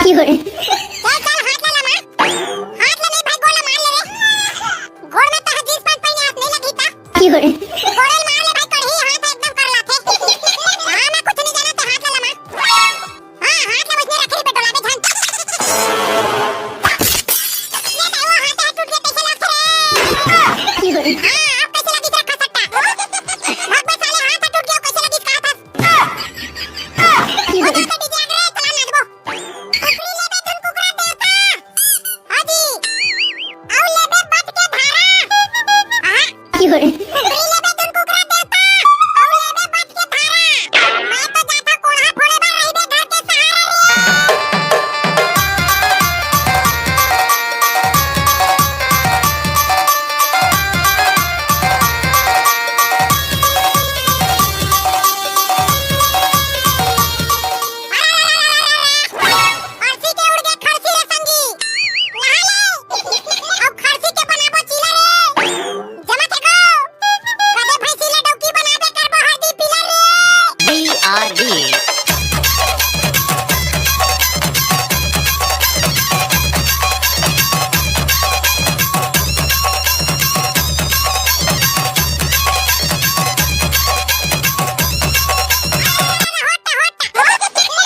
चल चल हाथ ला मार। हाथ ला नहीं भाई गोला मार ले रे। गोड़ में तो जींस पैंट पहने हाथ नहीं लगी ता। गोड़े मार ले भाई कढ़ी हाथ एकदम कर लाथे। हां मैं कुछ नहीं जाना तो हाथ ला मार। हां हाथ ला उसने रखी पे डोला पे ध्यान। ये तो वो हाथ टूट गया कैसे लगता रे। हां अब कैसे लगी तेरा खसट्टा। भाग बे साले हाथ टूट गया कैसे लगी कहा था।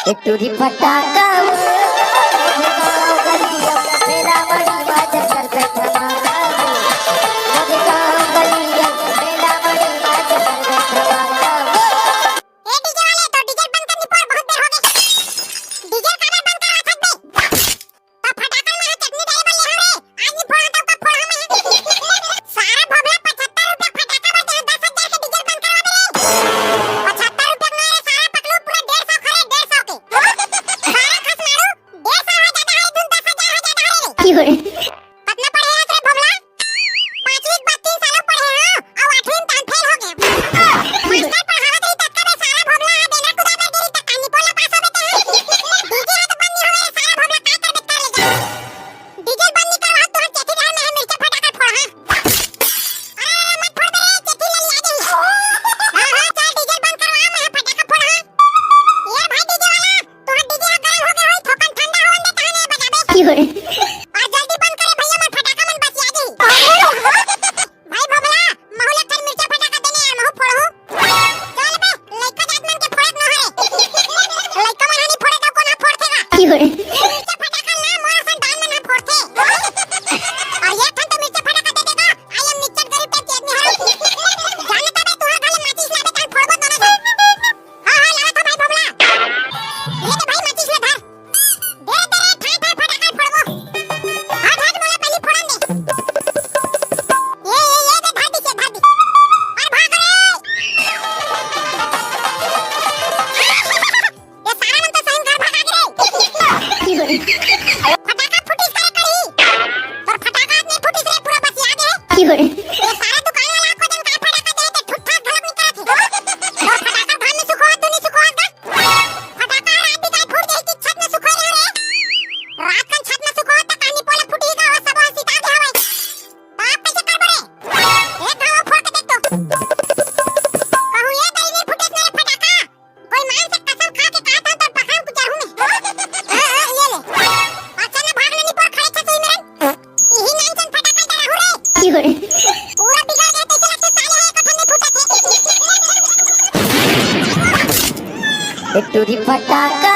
एक टूरी फटाका मेरा बड़ी बात कर बैठा मुझे काम बलिया मेरा बड़ी बात कर बैठा। ए डीजे वाले तो डीजे बंद करनी पर बहुत देर हो गई। डीजे का बंद करा थक दे तो फटाकन में चटनी डाले बल्ले रे आज ही फोड़ा तो का फोड़ा में सारा भोगला 75 रुपया फटाका बजे 10,000 के डीजे बंद करवा दे। 75 रुपया में सारा पकड़ू पूरा 150 खरे 150 के सारा खस मारू 150 हो जाता है धुन 10,000 हो जाता है। कितना पढ़े हैं रे भोगला 5वीं 32 सालों पढ़े हैं और 8वीं में फेल हो गए। मास्टर पढ़ावत रही तक का सारा भोगला देना कुदावर गिरी तक कानी पोला पास हो बेटे डीजे हाथ बंद नहीं होए सारा भोगला का कर बेटा ले जा डीजे बंद नहीं करवा तो चेती घर में मिर्चा फटाका फोड़ हां मत फोड़ दे चेती ले लिया दे। हां हां चल डीजे बंद करवा मैं फटाका फोड़ हां यार भाई डीजे वाला तोहर डीजे गरम हो गए होई थोकन ठंडा होने दे ताने बजाबे और जल्दी बंद करे भैया मन फटाका मन बचिया दे। भाई भोगला महुला कर मिर्चा फटाका देने आ महु फोड़ू चल बे लइका जात मन के फोड़त न हरे लइका मन हनी फोड़े तो कोना फोड़थेगा मिर्चा फटाका ना मोरा सन दान में ना फोड़थे और ये ठन तो मिर्चा फटाका दे देगा आई एम निच्चर गरीब पे आदमी हरो जानता बे तोहर घरे माचिस लाबे तान फोड़बो तो ना हां हां लावा था भाई भोगला ये दे भाई माचिस ले धर दे दे ठाठ ठाठ फटाका फोड़बो हां ठाठ मोला पहली फोड़न दे ये दे भाई दिखे भाई और भाग रे ये सारा मन तो सही घर भागा रे फटाका फुटिस करे करी और फटाका ने फुटिस रे पूरा बचिया दे ये सारा दुकान वाला को जन का फटाका दे ते ठुठ ठाक झलक नहीं करत और फटाका धान में सुखवा तू नहीं सुखवा फटाका रात भी काय फूट जाई कि छत में सुखवा रे रात कन छत में सुखवा त कानी पोले फुटीगा और सब सीता दे हवे आप कैसे कर बरे एक धावा फोड़ के देख तो कहूं ये दई नहीं फुटे मेरे फटाका कोई मान से कसम खा के कहता हूं तो पखान को चाहूं मैं हां ये ले अच्छा ना भाग लेनी पर खड़े थे तू मेरन यही नानचन फटाका डरा हो रे पूरा बिगड़ गए कैसे लगते साले है कथन नहीं फूटे थे। एक टूरी फटाका